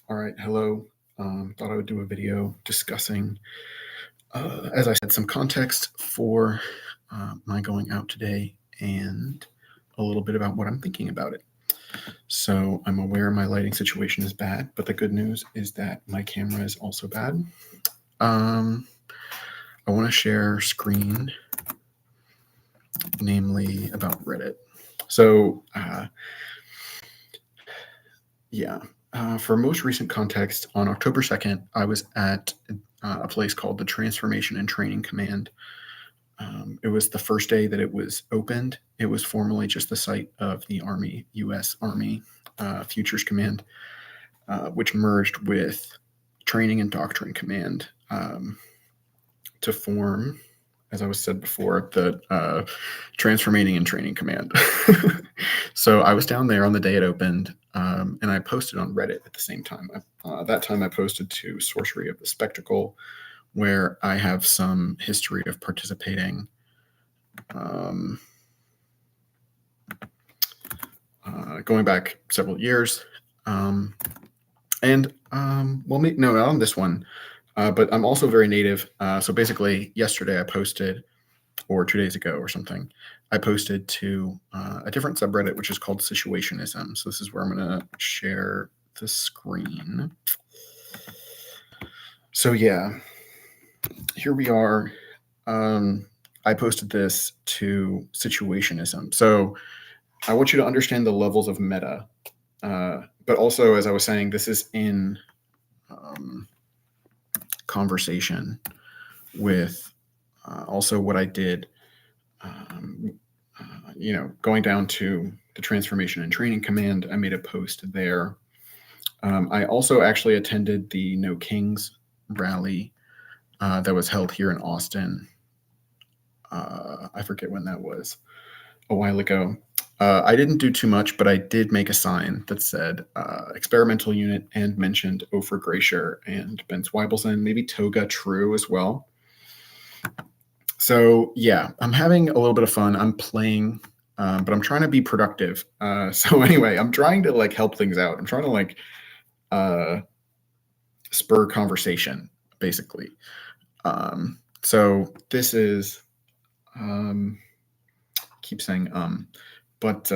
All right, hello. Thought I would do a video discussing, as I said, some context for my going out today and a little bit about what I'm thinking about it. So I'm aware my lighting situation is bad, but the good news is that my camera is also bad. I want to share screen, namely about Reddit. So, for most recent context, on October 2nd, I was at a place called the Transformation and Training Command. It was the first day that it was opened. It was formerly just the site of the Army, U.S. Army Futures Command, which merged with Training and Doctrine Command to form, as I was said before, the Transformating and Training Command. So I was down there on the day it opened, and I posted on Reddit at the same time. That time I posted to Sorcery of the Spectacle, where I have some history of participating. Going back several years. Well, no, not on this one, but I'm also very native. So basically, yesterday I posted, or 2 days ago or something, I posted to a different subreddit, which is called Situationism. So this is where I'm going to share the screen. So yeah, here we are. I posted this to Situationism. So I want you to understand the levels of meta. But also, as I was saying, this is in conversation with also what I did, going down to the Transformation and Training Command. I made a post there. I also actually attended the No Kings rally that was held here in Austin. I forget when that was, a while ago. I didn't do too much, but I did make a sign that said experimental unit and mentioned Ofer Glacier and Ben Swibelson, maybe Toga True as well. So yeah, I'm having a little bit of fun. I'm playing, but I'm trying to be productive. So anyway, I'm trying to help things out. I'm trying to spur conversation, basically. So this is, keep saying but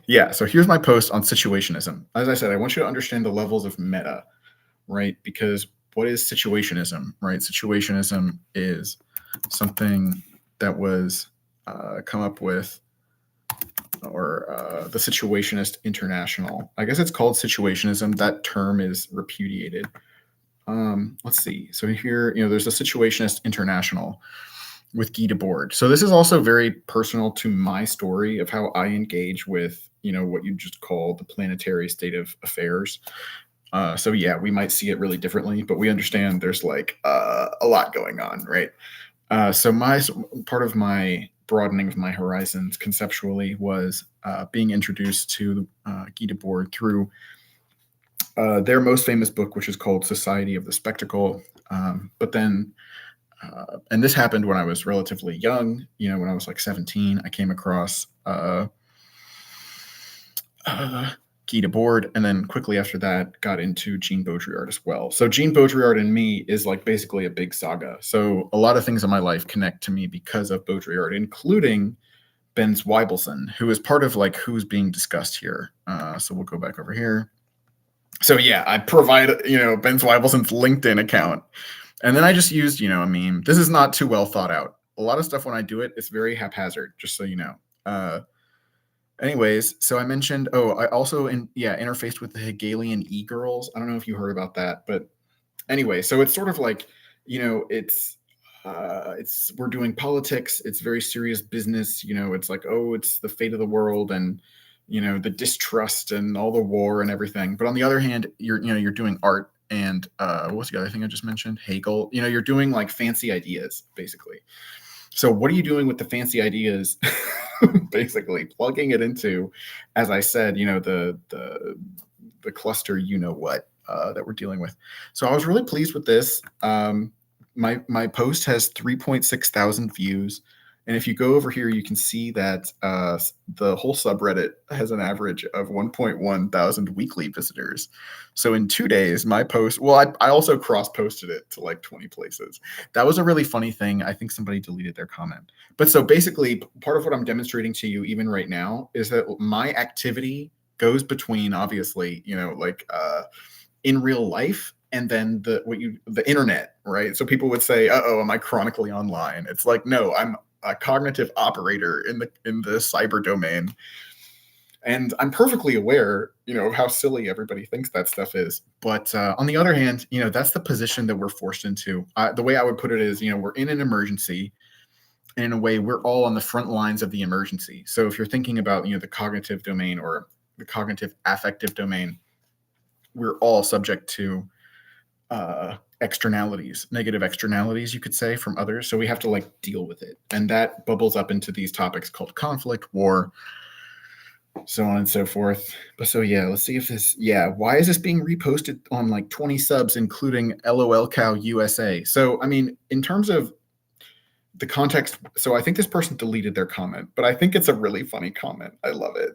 yeah, so here's my post on situationism. As I said, I want you to understand the levels of meta, right? Because what is situationism, right? Situationism is something that was come up with, or the Situationist International. I guess it's called situationism. That term is repudiated. Let's see. So here, there's a Situationist International with Guy Debord. So this is also very personal to my story of how I engage with, what you just call the planetary state of affairs. So yeah, we might see it really differently, but we understand there's a lot going on, right? So part of my broadening of my horizons conceptually was being introduced to Guy Debord through their most famous book, which is called Society of the Spectacle. But then, and this happened when I was relatively young, when I was 17, I came across Guy Debord, and then quickly after that got into Jean Baudrillard as well. So Jean Baudrillard and me is basically a big saga. So a lot of things in my life connect to me because of Baudrillard, including Ben Swibelson, who is part of who's being discussed here. So we'll go back over here. So yeah, I provide, Ben Swibelson's LinkedIn account. And then I just used, a meme. This is not too well thought out. A lot of stuff when I do it, it's very haphazard, just so you know. Anyways, so I mentioned, I also interfaced with the Hegelian e-girls. I don't know if you heard about that, but anyway, so it's sort of it's we're doing politics. It's very serious business. It's it's the fate of the world and, the distrust and all the war and everything. But on the other hand, you're doing art. And what was the other thing I just mentioned? Hegel. You're doing fancy ideas, basically. So what are you doing with the fancy ideas? Basically plugging it into, as I said, the cluster, that we're dealing with. So I was really pleased with this. My post has 3.6 thousand views. And if you go over here, you can see that the whole subreddit has an average of 1.1 thousand weekly visitors. So in 2 days, my post, well, I also cross posted it to like 20 places. That was a really funny thing. I think somebody deleted their comment. But so basically, part of what I'm demonstrating to you even right now is that my activity goes between, obviously, like in real life and then the internet, right? So people would say, "Uh-oh, am I chronically online?" It's like, no, I'm a cognitive operator in the cyber domain, and I'm perfectly aware, of how silly everybody thinks that stuff is. But on the other hand, that's the position that we're forced into. The way I would put it is, we're in an emergency, and in a way, we're all on the front lines of the emergency. So if you're thinking about, the cognitive domain or the cognitive affective domain, we're all subject to externalities, negative externalities, you could say, from others. So we have to like deal with it. And that bubbles up into these topics called conflict, war, so on and so forth. But so yeah, let's see if why is this being reposted on like 20 subs, including LOL Cow USA? So I mean, in terms of the context, so I think this person deleted their comment, but I think it's a really funny comment. I love it.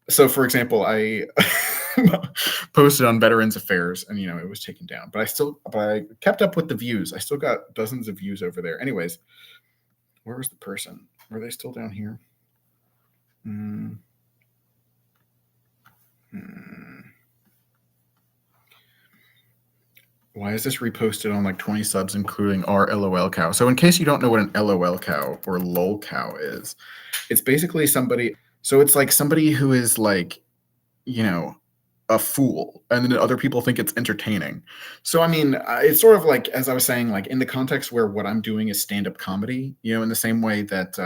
So for example, I posted on Veterans Affairs and it was taken down, but I kept up with the views. I still got dozens of views over there. Anyways, where was the person? Were they still down here? Why is this reposted on like 20 subs, including our LOL cow? So in case you don't know what an LOL cow or lol cow is, it's basically somebody. So it's like somebody who is like, a fool, and then other people think it's entertaining. So I mean, it's sort of like, as I was saying, like in the context where what I'm doing is stand-up comedy, in the same way that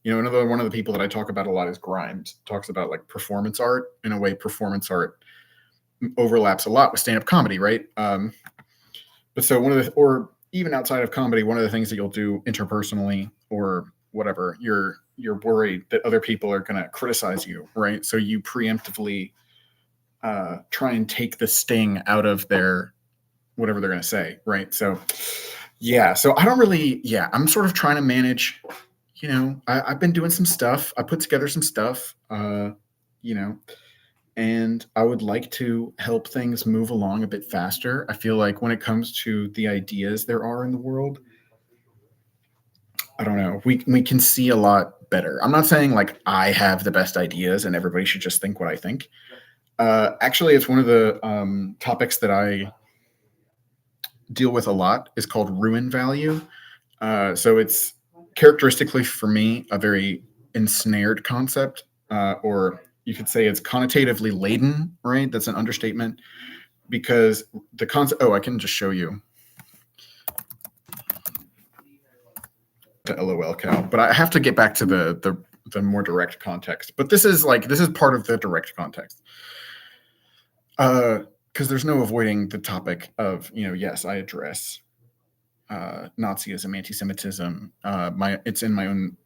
another one of the people that I talk about a lot is Grimes, talks about like performance art. In a way, performance art overlaps a lot with stand-up comedy, right? But so or even outside of comedy, one of the things that you'll do interpersonally or whatever, you're worried that other people are going to criticize you, right? So you preemptively try and take the sting out of their whatever they're going to say, right? So yeah, so I don't really, I'm sort of trying to manage, I've been doing some stuff. I put together some stuff, and I would like to help things move along a bit faster. I feel like when it comes to the ideas there are in the world, I don't know, we can see a lot better. I'm not saying like I have the best ideas and everybody should just think what I think. Actually, it's one of the topics that I deal with a lot is called ruin value. So it's characteristically for me a very ensnared concept, or you could say it's connotatively laden, right? That's an understatement because the concept. Oh, I can just show you the LOL cow, but I have to get back to the more direct context. But this is part of the direct context. Because there's no avoiding the topic of, yes, I address Nazism, anti-Semitism. It's in my own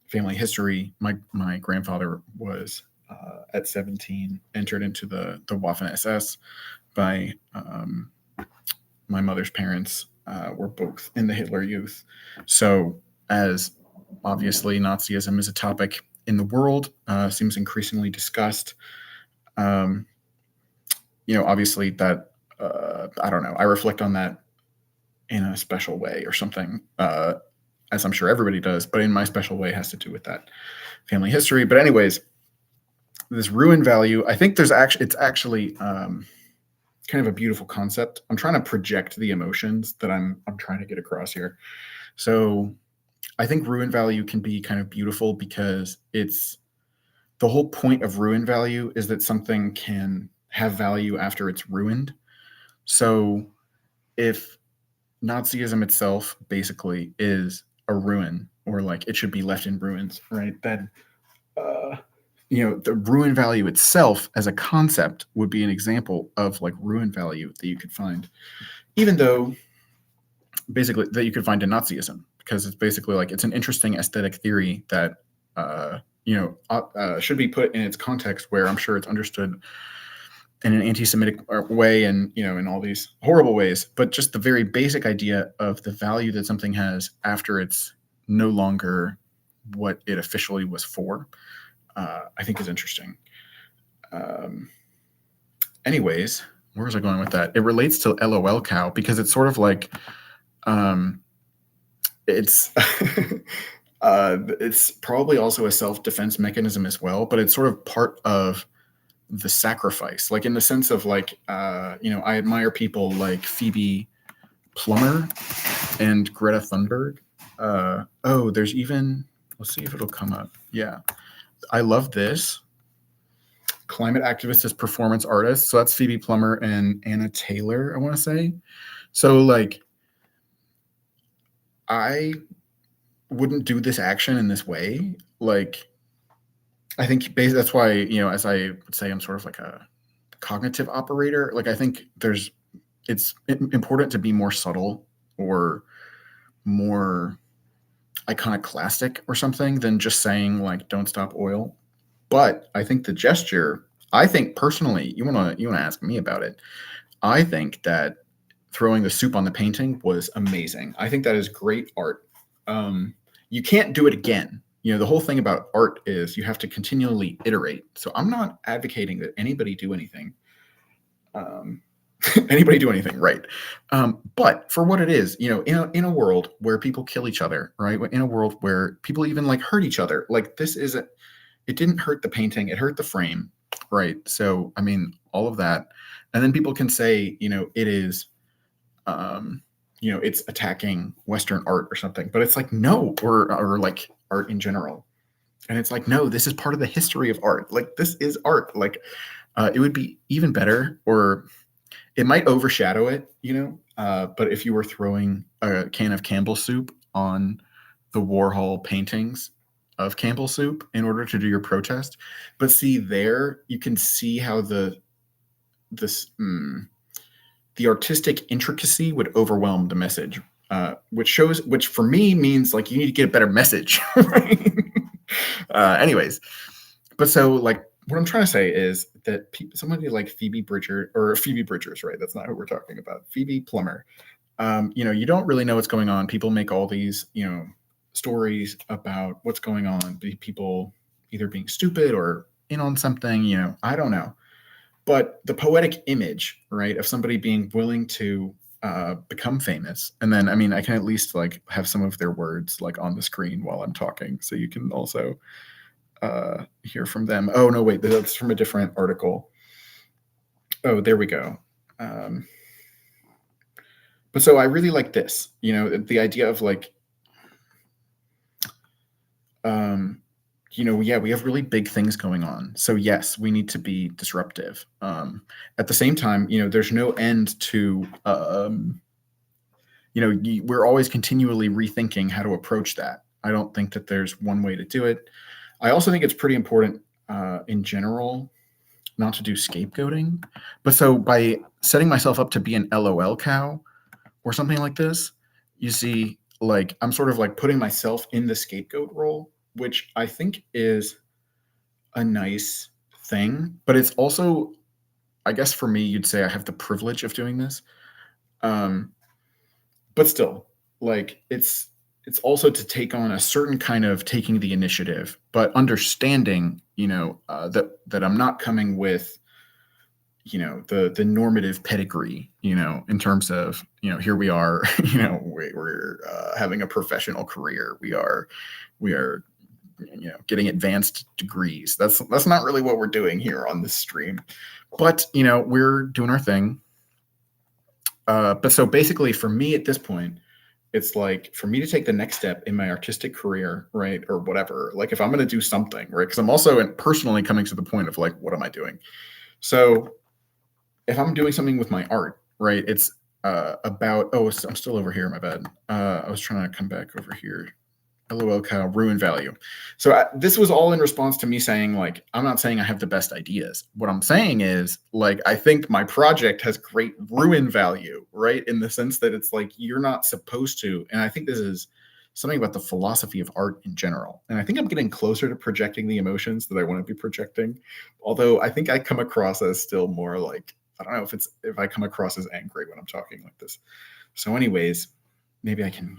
family history. My grandfather was at 17 entered into the Waffen SS by my mother's parents were both in the Hitler Youth. So as obviously Nazism is a topic in the world, seems increasingly discussed. Obviously that, I don't know, I reflect on that in a special way or something, as I'm sure everybody does, but in my special way has to do with that family history. But anyways, this ruin value, I think it's actually kind of a beautiful concept. I'm trying to project the emotions that I'm trying to get across here. So I think ruin value can be kind of beautiful because it's the whole point of ruin value is that something can have value after it's ruined. So if Nazism itself basically is a ruin, or like it should be left in ruins, right? Then, the ruin value itself as a concept would be an example of like ruin value that you could find, even though basically that you could find in Nazism, because it's basically like it's an interesting aesthetic theory that should be put in its context where I'm sure it's understood in an anti-Semitic way and, in all these horrible ways, but just the very basic idea of the value that something has after it's no longer what it officially was for, I think is interesting. Anyways, where was I going with that? It relates to LOL cow because it's sort of like it's it's probably also a self-defense mechanism as well, but it's sort of part of the sacrifice, like in the sense of like I admire people like Phoebe Plummer and Greta Thunberg. There's even, let's see if it'll come up. Yeah, I love this. Climate activist as performance artist. So that's Phoebe Plummer and Anna Taylor, I want to say. So like, I wouldn't do this action in this way. Like, I think that's why, as I would say, I'm sort of like a cognitive operator. Like, I think it's important to be more subtle or more iconoclastic or something than just saying like, don't stop oil. But I think the gesture, I think personally, you want to ask me about it. I think that throwing the soup on the painting was amazing. I think that is great art. You can't do it again. The whole thing about art is you have to continually iterate. So I'm not advocating that anybody do anything. Right. But for what it is, in a world where people kill each other, right? In a world where people even like hurt each other, like it didn't hurt the painting, it hurt the frame, right? So, I mean, all of that. And then people can say, it is, it's attacking Western art or something, but it's like, no, or like art in general. And it's like, no, this is part of the history of art. Like, this is art. Like, it would be even better, or it might overshadow it, but if you were throwing a can of Campbell's soup on the Warhol paintings of Campbell's soup in order to do your protest. But see, there you can see how the artistic intricacy would overwhelm the message, which for me means like you need to get a better message. Right? Anyways, but so like what I'm trying to say is that somebody like Phoebe Bridgers, right? That's not who we're talking about. Phoebe Plummer. You don't really know what's going on. People make all these, stories about what's going on. People either being stupid or in on something, I don't know. But the poetic image, right, of somebody being willing to become famous, and then, I mean, I can at least like have some of their words like on the screen while I'm talking, so you can also hear from them. Oh no, wait, that's from a different article. Oh, there we go. But so I really like this, the idea of like, we have really big things going on. So yes, we need to be disruptive. At the same time, there's no end to, we're always continually rethinking how to approach that. I don't think that there's one way to do it. I also think it's pretty important in general not to do scapegoating. But so by setting myself up to be an LOL cow or something like this, you see, like, I'm sort of like putting myself in the scapegoat role, which I think is a nice thing. But it's also, I guess for me, you'd say I have the privilege of doing this. But still, like, it's also to take on a certain kind of taking the initiative, but understanding, that I'm not coming with, the normative pedigree, in terms of, here we are, we're having a professional career. We are, getting advanced degrees. That's not really what we're doing here on this stream, but, we're doing our thing. But so basically for me at this point, it's like for me to take the next step in my artistic career, right? Or whatever, like if I'm going to do something, right? Because I'm also personally coming to the point of like, what am I doing? So if I'm doing something with my art, right? It's about, I'm still over here, my bad. I was trying to come back over here. LOL cow, ruin value. So this was all in response to me saying, like, I'm not saying I have the best ideas. What I'm saying is, like, I think my project has great ruin value, right? In the sense that it's like, you're not supposed to. And I think this is something about the philosophy of art in general. And I think I'm getting closer to projecting the emotions that I want to be projecting. Although I think I come across as still more like, I don't know if I come across as angry when I'm talking like this. So anyways, maybe I can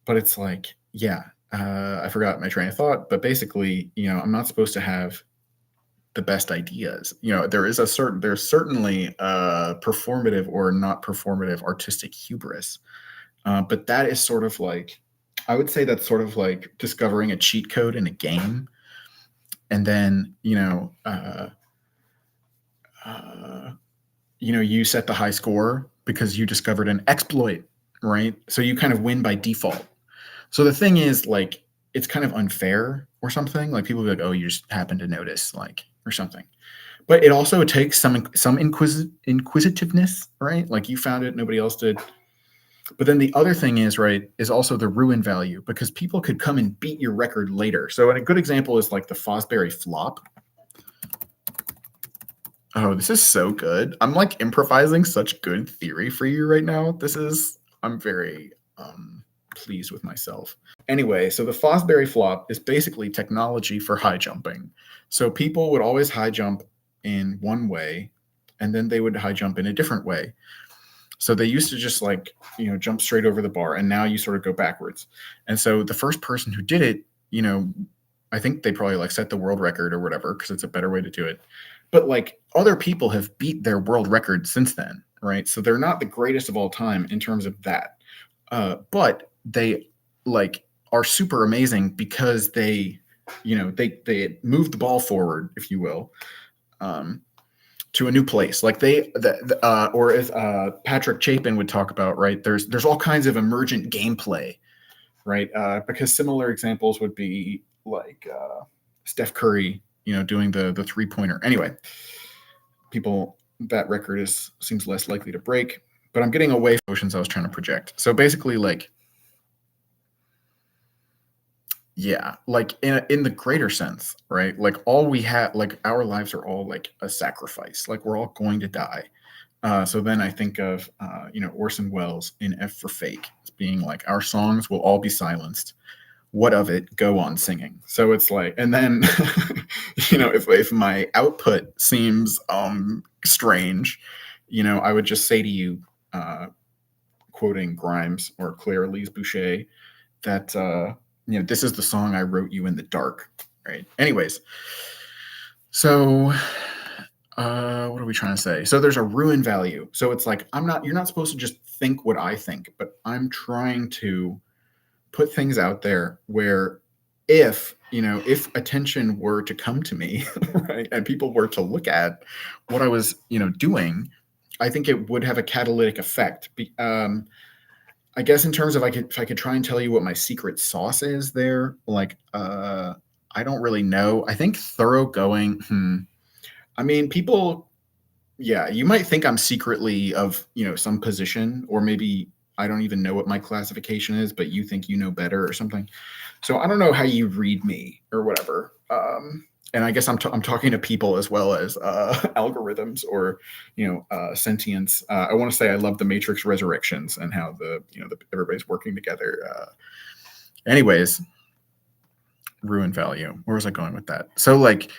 but it's like, yeah, I forgot my train of thought, but basically, I'm not supposed to have the best ideas. There's certainly performative or not performative artistic hubris. But that is sort of like, I would say that's sort of like discovering a cheat code in a game. And then, you set the high score because you discovered an exploit, right? So you kind of win by default. So the thing is, like, it's kind of unfair or something. Like people be like, "Oh, you just happened to notice," like, or something. But it also takes some inquisitiveness, right? Like you found it, nobody else did. But then the other thing is, right, is also the ruin value, because people could come and beat your record later. So a good example is like the Fosbury flop. Oh, this is so good. I'm like improvising such good theory for you right now. I'm very pleased with myself. Anyway, so the Fosbury flop is basically technology for high jumping. So people would always high jump in one way, and then they would high jump in a different way. So they used to just like, jump straight over the bar, and now you sort of go backwards. And so the first person who did it, I think they probably like set the world record or whatever, because it's a better way to do it. But like other people have beat their world record since then, right? So they're not the greatest of all time in terms of that. But they like are super amazing because they moved the ball forward, if you will, to a new place. Like or as Patrick Chapin would talk about, right? There's all kinds of emergent gameplay, right? Because similar examples would be like Steph Curry, doing the 3-pointer. Anyway, that record seems less likely to break. But I'm getting away from emotions I was trying to project. So basically, like, yeah, like in the greater sense, right? Like all we have, like our lives are all like a sacrifice. Like we're all going to die. So then I think of Orson Welles in F for Fake as being like, our songs will all be silenced. What of it? Go on singing. So it's like, and then if my output seems strange, I would just say to you, quoting Grimes or Claire Lise Boucher, that this is the song I wrote you in the dark, right? Anyways, so what are we trying to say? So there's a ruin value. So it's like, you're not supposed to just think what I think, but I'm trying to put things out there where if attention were to come to me, right, and people were to look at what I was, doing, I think it would have a catalytic effect. I guess in terms of if I could try and tell you what my secret sauce is there, like I don't really know. I think thoroughgoing. I mean, people, yeah, you might think I'm secretly of, some position, or maybe I don't even know what my classification is, but you think you know better or something. So I don't know how you read me or whatever. And I guess I'm talking to people as well as algorithms or sentience. I want to say I love the Matrix Resurrections and how everybody's working together. Anyways, ruin value. Where was I going with that? So like,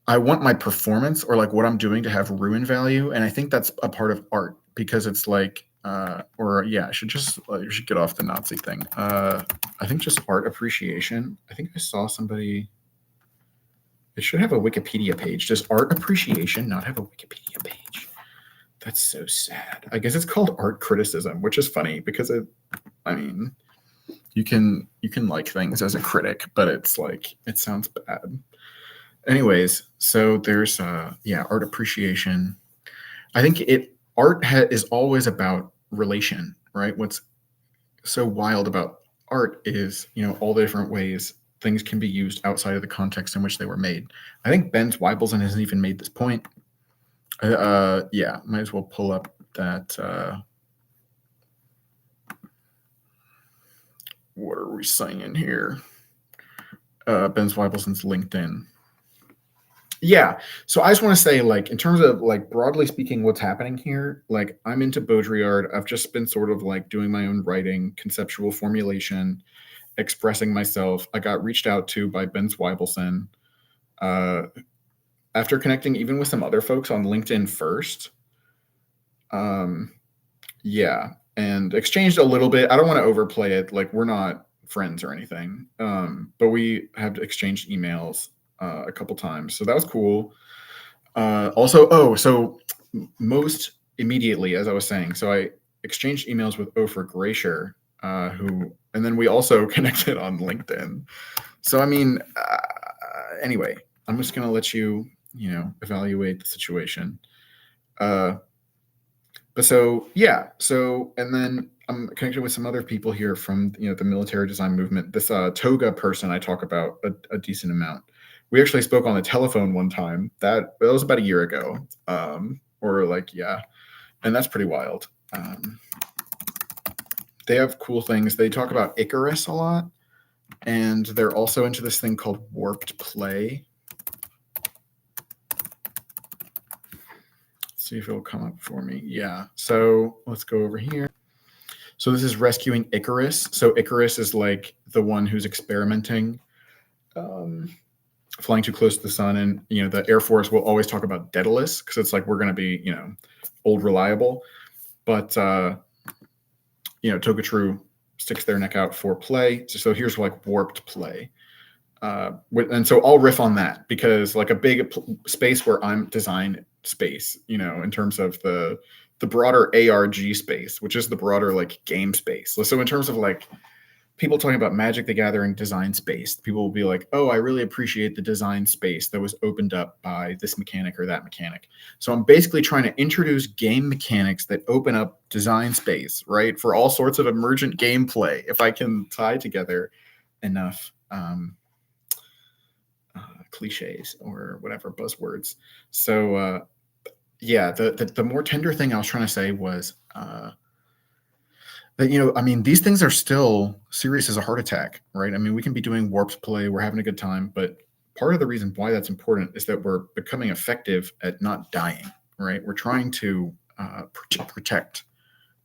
I want my performance or like what I'm doing to have ruin value, and I think that's a part of art, because it's like, I should get off the Nazi thing. I think just art appreciation. I think I saw somebody. It should have a Wikipedia page. Does art appreciation not have a Wikipedia page? That's so sad. I guess it's called art criticism, which is funny because you can like things as a critic, but it's like, it sounds bad. Anyways, so there's art appreciation. I think art is always about relation, right? What's so wild about art is, all the different ways things can be used outside of the context in which they were made. I think Ben Zweibelson hasn't even made this point. Might as well pull up that. What are we saying here? Ben Zweibelson's LinkedIn. Yeah. So I just want to say, like, in terms of like broadly speaking, what's happening here, like I'm into Baudrillard. I've just been sort of like doing my own writing, conceptual formulation, expressing myself. I got reached out to by Ben Zweibelson after connecting even with some other folks on LinkedIn first. Yeah. and exchanged a little bit. I don't want to overplay it. Like, we're not friends or anything. But we have exchanged emails a couple times. So that was cool. So most immediately, as I was saying, so I exchanged emails with Ofer Glacier, and then we also connected on LinkedIn. So, I mean, anyway, I'm just going to let you, evaluate the situation. But so, yeah. So, and then I'm connected with some other people here from, the military design movement. This toga person I talk about a decent amount. We actually spoke on the telephone one time. That was about a year ago. Or like, yeah. And that's pretty wild. They have cool things. They talk about Icarus a lot. And they're also into this thing called warped play. Let's see if it'll come up for me. Yeah. So let's go over here. So this is rescuing Icarus. So Icarus is like the one who's experimenting, flying too close to the sun. And, the Air Force will always talk about Daedalus because it's like we're going to be, old reliable. But, Toga True sticks their neck out for play. So here's like warped play. And so I'll riff on that because like a big space where I'm design space, in terms of the broader ARG space, which is the broader like game space. So in terms of like people talking about Magic the Gathering design space, people will be like, oh, I really appreciate the design space that was opened up by this mechanic or that mechanic. So I'm basically trying to introduce game mechanics that open up design space, right? For all sorts of emergent gameplay, if I can tie together enough cliches or whatever buzzwords. So yeah, the more tender thing I was trying to say was that, I mean, these things are still serious as a heart attack, right? I mean, we can be doing warped play, we're having a good time, but part of the reason why that's important is that we're becoming effective at not dying, right? We're trying to protect,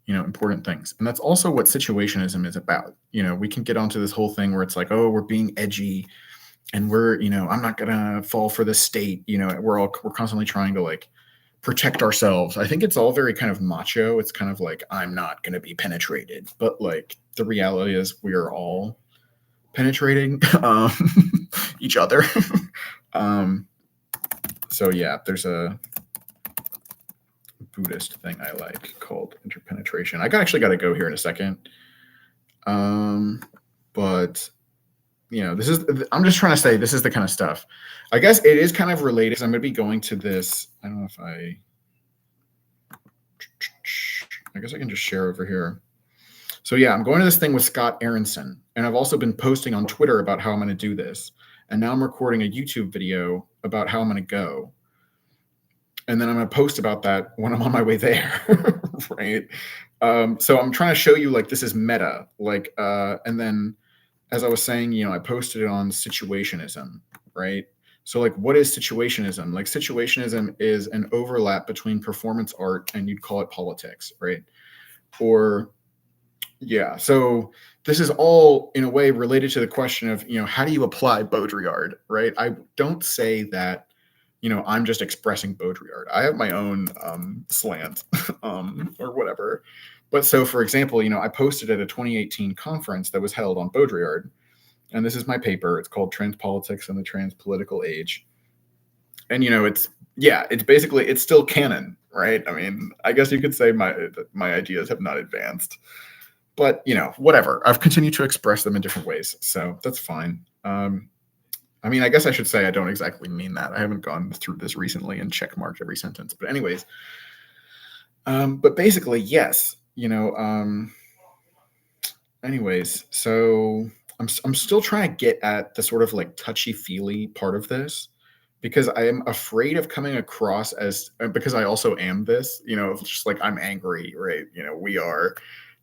important things. And that's also what situationism is about. We can get onto this whole thing where it's like, oh, we're being edgy and we're, I'm not gonna fall for the state, we're constantly trying to like protect ourselves. I think it's all very kind of macho. It's kind of like, I'm not going to be penetrated, but like the reality is we are all penetrating each other. So yeah, there's a Buddhist thing I like called interpenetration. I actually got to go here in a second. But I'm just trying to say this is the kind of stuff. I guess it is kind of related because I'm going to be going to this. I don't know if I guess I can just share over here. So yeah, I'm going to this thing with Scott Aaronson, and I've also been posting on Twitter about how I'm going to do this. And now I'm recording a YouTube video about how I'm going to go. And then I'm going to post about that when I'm on my way there, right? So I'm trying to show you like this is meta, like, and then as I was saying, I posted it on situationism, right? So like, what is situationism? Like situationism is an overlap between performance art and you'd call it politics, right? Or yeah, so this is all in a way related to the question of, how do you apply Baudrillard, right? I don't say that, I'm just expressing Baudrillard. I have my own slant or whatever. But so, for example, I posted at a 2018 conference that was held on Baudrillard. And this is my paper. It's called Transpolitics and the Transpolitical Age. And, it's basically, it's still canon, right? I mean, I guess you could say my ideas have not advanced. But, whatever. I've continued to express them in different ways. So that's fine. I mean, I guess I should say I don't exactly mean that. I haven't gone through this recently and checkmarked every sentence. But anyways, but basically, yes, anyways, so I'm still trying to get at the sort of like touchy-feely part of this because I am afraid of coming across as because I also am this, just like I'm angry, right?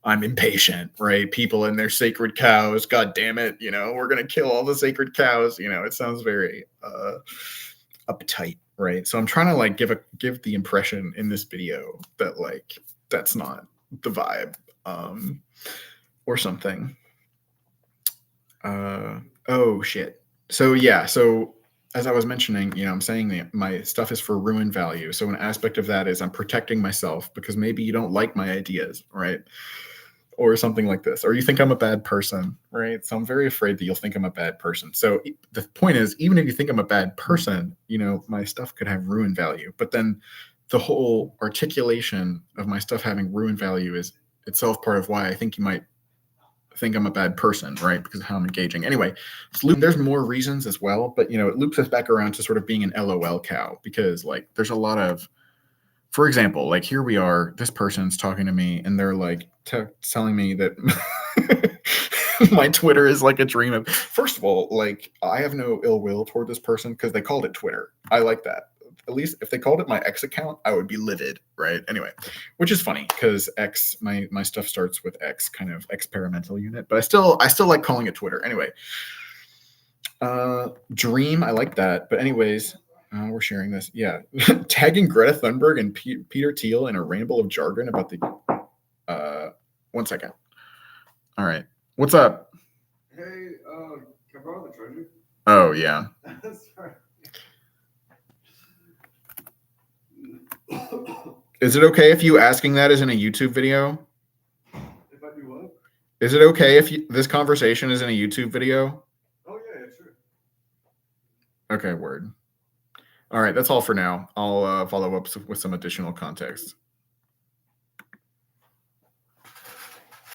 I'm impatient, right? People and their sacred cows, god damn it, we're gonna kill all the sacred cows. It sounds very uptight, right? So I'm trying to like give the impression in this video that like that's not the vibe. Or something. Oh shit. So yeah, so as I was mentioning, I'm saying that my stuff is for ruin value. So an aspect of that is I'm protecting myself because maybe you don't like my ideas, right? Or something like this, or you think I'm a bad person, right? So I'm very afraid that you'll think I'm a bad person. So the point is, even if you think I'm a bad person, my stuff could have ruin value. But then the whole articulation of my stuff having ruin value is itself part of why I think you might think I'm a bad person, right? Because of how I'm engaging. Anyway, there's more reasons as well, but it loops us back around to sort of being an LOL cow because like there's a lot of, for example, like here we are, this person's talking to me and they're like telling me that my Twitter is like a dream of, first of all, like I have no ill will toward this person because they called it Twitter. I like that. At least if they called it my X account, I would be livid, right? Anyway, which is funny because X, my stuff starts with X, kind of experimental unit, but I still like calling it Twitter. Anyway, dream, I like that. But anyways, we're sharing this. Yeah, tagging Greta Thunberg and Peter Thiel in a ramble of jargon about the. 1 second. All right, what's up? Hey, can I borrow the treasure? Oh yeah. Sorry. Is it okay if you asking that is in a YouTube video? If I do what? Is it okay if this conversation is in a YouTube video? Oh yeah, sure. Okay, word. All right, that's all for now. I'll follow up with some additional context.